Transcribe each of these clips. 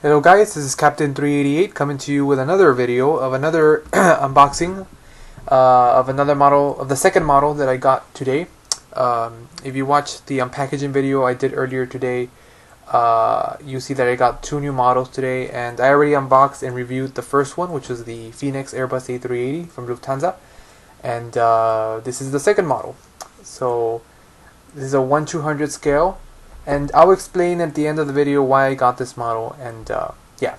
Hello guys, this is Captain 388 coming to you with another video of another unboxing of another model, of the second model that I got today. If you watched the unpackaging video I did earlier today, you see that I got two new models today, and I already unboxed and reviewed the first one, which was the Phoenix Airbus A380 from Lufthansa, and this is the second model. So this is a 1/200 scale, and I'll explain at the end of the video why I got this model. And yeah,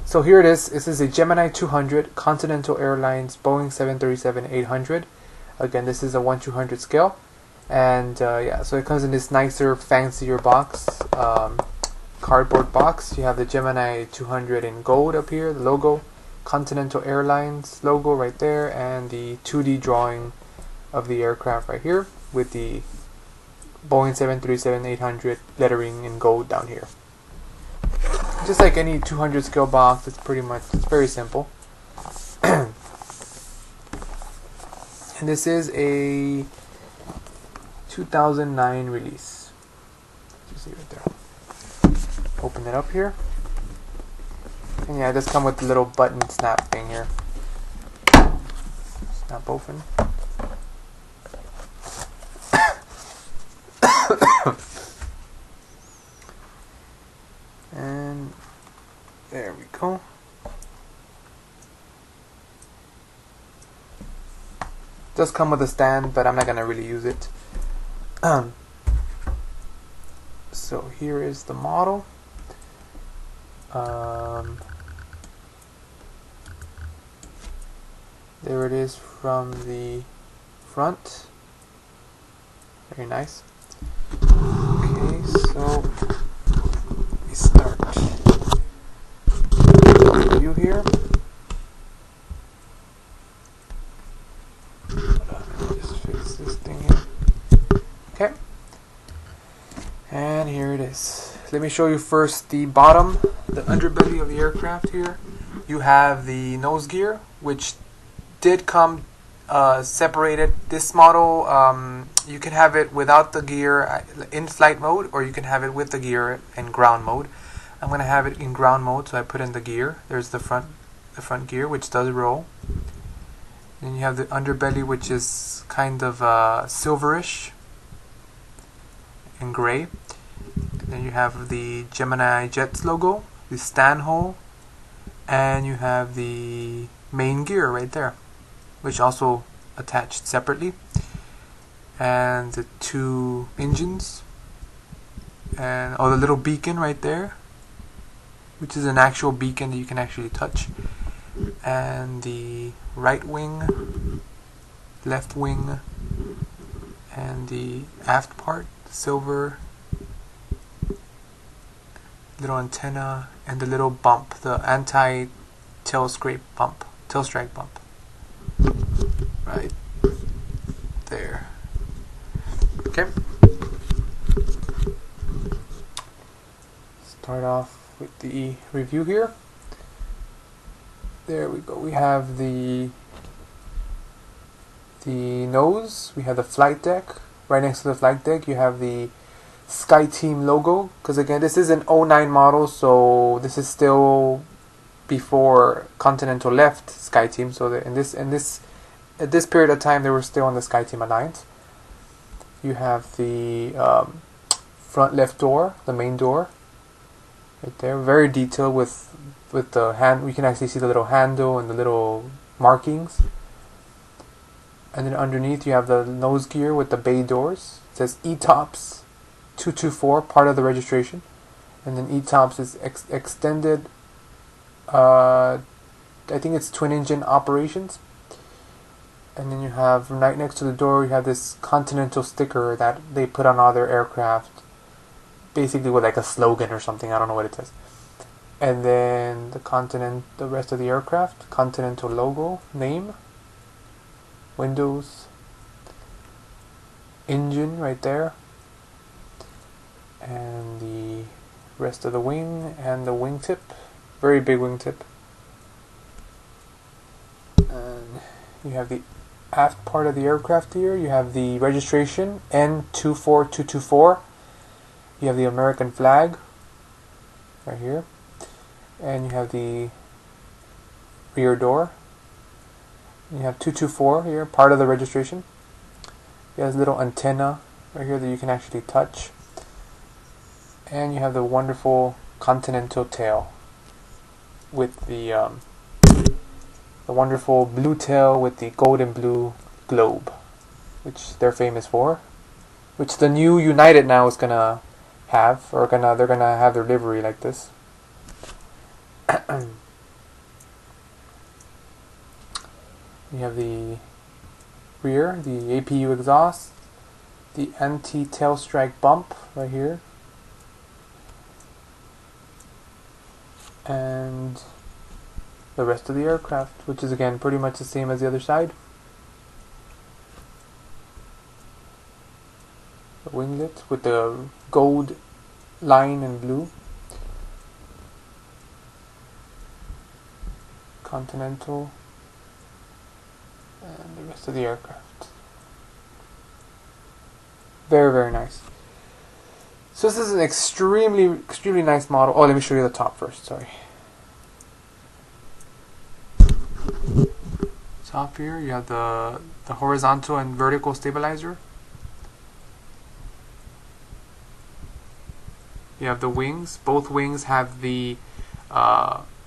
so here it is. This is a Gemini200 Continental Airlines Boeing 737-800. Again, this is a 1/200 scale, and yeah, so it comes in this nicer, fancier box, cardboard box. You have the Gemini200 in gold up here, the logo, Continental Airlines logo right there, and the 2D drawing of the aircraft right here with the Boeing 737-800 lettering in gold down here. Just like any 200 scale box, it's very simple. And this is a 2009 release. You see right there. Open it up here. And yeah, it does come with the little button snap thing here. Snap open. And there we go. Does come with a stand, but I'm not gonna really use it. So here is the model. There it is from the front. Very nice. Okay, so we start the view here. Just fix this thing here. Okay, and here it is. Let me show you first the bottom, the underbelly of the aircraft here. You have the nose gear, which did come separated. This model, you can have it without the gear in flight mode, or you can have it with the gear in ground mode. I'm going to have it in ground mode, so I put in the gear. There's the front gear, which does roll. Then you have the underbelly, which is kind of silverish and gray. Then you have the Gemini Jets logo, the stand hole, and you have the main gear right there, which also attached separately, and the two engines, and the little beacon right there, which is an actual beacon that you can actually touch, and the right wing, left wing, and the aft part, silver little antenna, and the little bump, the anti-tail strike bump right there. Okay, start off with the review here. There we go. We have the nose, we have the flight deck. Right next to the flight deck you have the SkyTeam logo, because again, this is an 09 model, so this is still before Continental left SkyTeam. So at this period of time, they were still on the SkyTeam alliance. You have the front left door, the main door, right there, very detailed with the hand. We can actually see the little handle and the little markings. And then underneath, you have the nose gear with the bay doors. It says ETOPS 224, part of the registration, and then ETOPS is extended. I think it's twin engine operations. And then you have right next to the door, you have this Continental sticker that they put on all their aircraft, basically with like a slogan or something. I don't know what it says. And then the rest of the aircraft, Continental logo, name, windows, engine right there, and the rest of the wing and the wingtip, very big wingtip. And you have the aft part of the aircraft here. You have the registration N24224. You have the American flag right here. and you have the rear door. You have 224 here, part of the registration. You have a little antenna right here that you can actually touch. And you have the wonderful Continental tail with the wonderful blue tail with the gold and blue globe, which they're famous for, which the new United now is gonna have, or they're gonna have their livery like this. You have the rear, the APU exhaust, the anti-tail strike bump right here, and the rest of the aircraft, which is again pretty much the same as the other side. The winglet with the gold line and blue. Continental. And the rest of the aircraft. Very, very nice. So this is an extremely nice model. Oh, let me show you the top first, sorry. Top here, you have the horizontal and vertical stabilizer. You have the wings. Both wings have the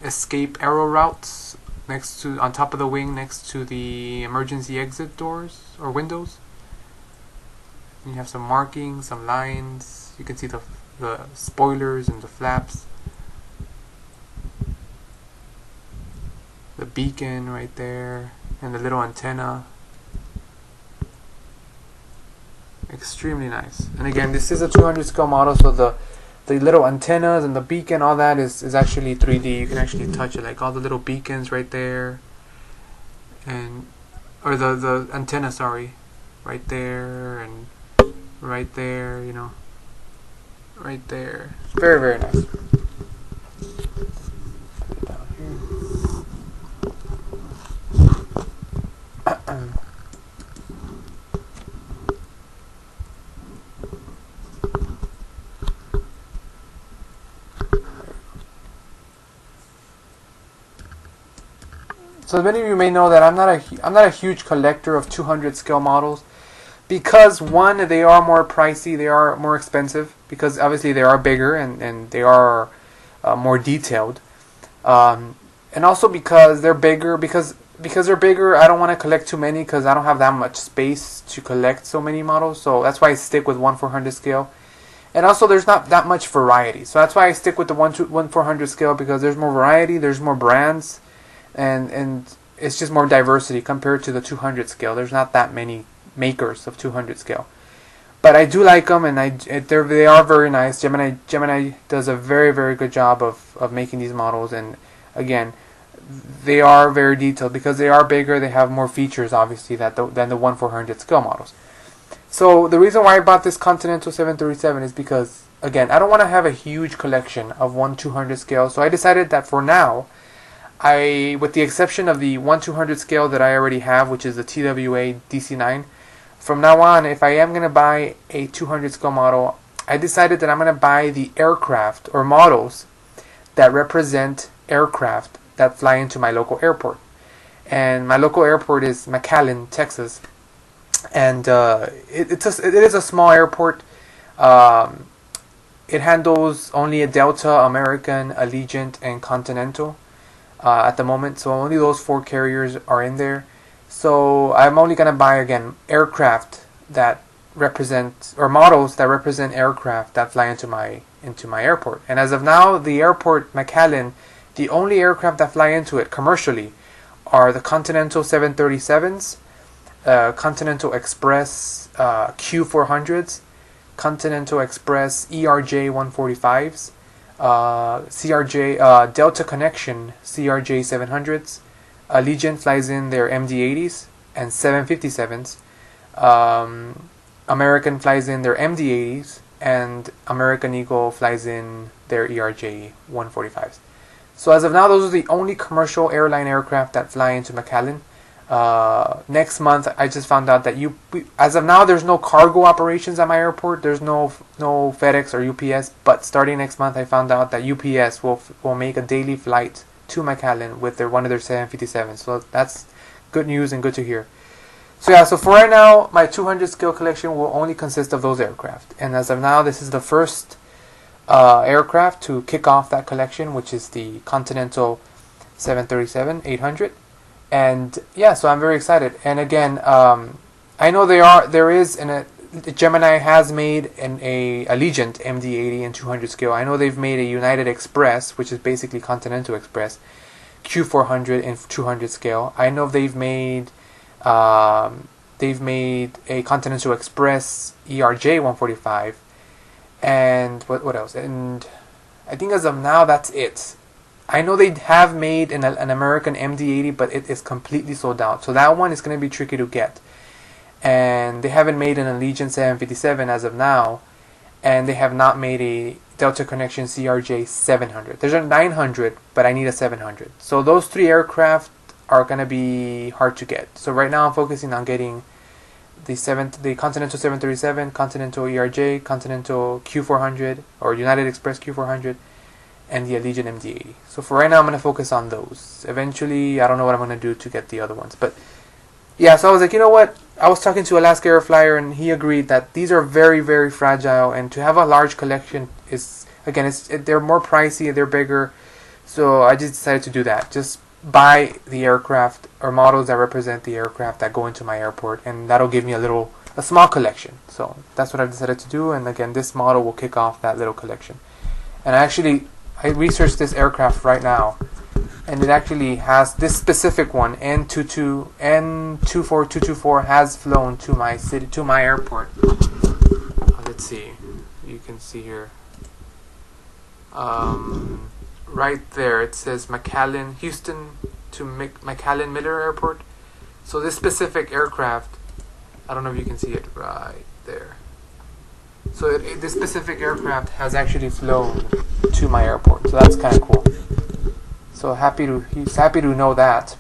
escape arrow routes on top of the wing, next to the emergency exit doors or windows. And you have some markings, some lines. You can see the spoilers and the flaps. The beacon right there, and the little antenna. Extremely nice. And again, this is a 200 scale model, so the little antennas and the beacon, all that is actually 3D. You can actually touch it, like all the little beacons right there, or the antenna, sorry, right there and right there, you know, right there. Very, very nice. Put it down here. So many of you may know that I'm not a huge collector of 200 scale models, because one, they are more pricey, they are more expensive, because obviously they are bigger and they are more detailed, and also because they're bigger. Because they're bigger, I don't want to collect too many, because I don't have that much space to collect so many models. So that's why I stick with 1/400 scale. And also there's not that much variety, so that's why I stick with the 1/400 scale, because there's more variety, there's more brands. And it's just more diversity compared to the 200 scale. There's not that many makers of 200 scale, but I do like them, and they are very nice. Gemini does a very, very good job of making these models, and again, they are very detailed because they are bigger. They have more features, obviously, than the 1/400 scale models. So the reason why I bought this Continental 737 is because, again, I don't want to have a huge collection of 1/200 scale. So I decided that for now, with the exception of the 1/200 scale that I already have, which is the TWA DC-9, from now on, if I am going to buy a 200 scale model, I decided that I'm going to buy the aircraft or models that represent aircraft that fly into my local airport. And my local airport is McAllen, Texas. And it is a small airport. It handles only a Delta, American, Allegiant, and Continental. At the moment, so only those 4 carriers are in there. So I'm only gonna buy, again, aircraft that represent, or models that represent aircraft that fly into my airport. And as of now, the airport McAllen, the only aircraft that fly into it commercially are the Continental 737s, Continental Express Q400s, Continental Express ERJ 145s. Delta Connection CRJ 700s. Allegiant flies in their MD-80s and 757s. American flies in their MD-80s, and American Eagle flies in their ERJ 145s. So as of now, those are the only commercial airline aircraft that fly into McAllen. Next month, I just found out that as of now, there's no cargo operations at my airport. There's no FedEx or UPS. But starting next month, I found out that UPS will make a daily flight to McAllen with one of their 757s. So that's good news and good to hear. So yeah, so for right now, my 200 scale collection will only consist of those aircraft. And as of now, this is the first aircraft to kick off that collection, which is the Continental 737-800. And yeah, so I'm very excited. And again, I know Gemini has made a Allegiant MD-80 in 200 scale. I know they've made a United Express, which is basically Continental Express, Q400 in 200 scale. I know they've made a Continental Express ERJ 145, and what else? And I think as of now, that's it. I know they have made an American MD-80, but it is completely sold out. So that one is going to be tricky to get. And they haven't made an Allegiant 757 as of now, and they have not made a Delta Connection CRJ 700. There's a 900, but I need a 700. So those three aircraft are going to be hard to get. So right now I'm focusing on getting the Continental 737, Continental ERJ, Continental Q400, or United Express Q400, and the Allegiant MD-80. So for right now I'm going to focus on those. Eventually, I don't know what I'm going to do to get the other ones. But yeah, so I was like, you know what? I was talking to Alaska Air Flyer, and he agreed that these are very, very fragile, and to have a large collection is, again, they're more pricey, they're bigger. So I just decided to do that. Just buy the aircraft or models that represent the aircraft that go into my airport, and that'll give me a small collection. So that's what I've decided to do, and again, this model will kick off that little collection. And I researched this aircraft right now, and it actually has this specific one, N24224, has flown to my airport. Let's see, you can see here, right there it says McAllen, Houston to McAllen Miller Airport. So this specific aircraft, I don't know if you can see it right there. So this specific aircraft has actually flown to my airport, so that's kind of cool. So he's happy to know that.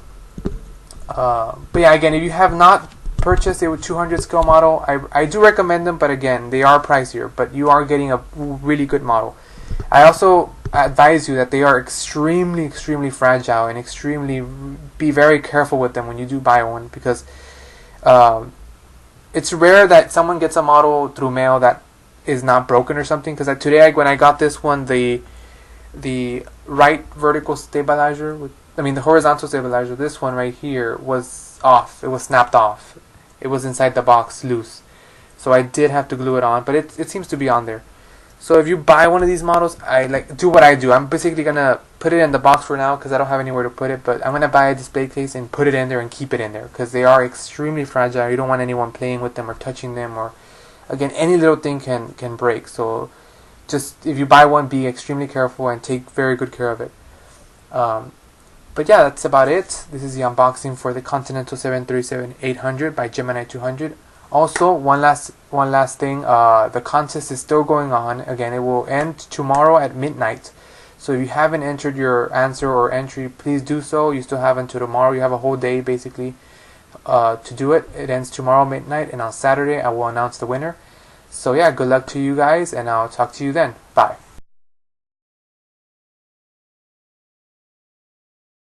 But yeah, again, if you have not purchased a 200 scale model, I do recommend them, but again, they are pricier, but you are getting a really good model. I also advise you that they are extremely, extremely fragile, and be very careful with them when you do buy one, because it's rare that someone gets a model through mail that is not broken or something. Because today, when I got this one, the right vertical stabilizer, the horizontal stabilizer, this one right here was off. It was snapped off. It was inside the box loose. So I did have to glue it on, but it seems to be on there. So if you buy one of these models, do what I do. I'm basically gonna put it in the box for now because I don't have anywhere to put it. But I'm gonna buy a display case and put it in there and keep it in there because they are extremely fragile. You don't want anyone playing with them or touching them, or again, any little thing can break. So just if you buy one, be extremely careful and take very good care of it. But yeah, that's about it. This is the unboxing for the Continental 737-800 by Gemini200. Also, one last thing, the contest is still going on. Again, it will end tomorrow at midnight. So if you haven't entered your answer or entry, please do so. You still have until tomorrow. You have a whole day basically to do it. It ends tomorrow midnight, and on Saturday I will announce the winner. So yeah, good luck to you guys, and I'll talk to you then. Bye.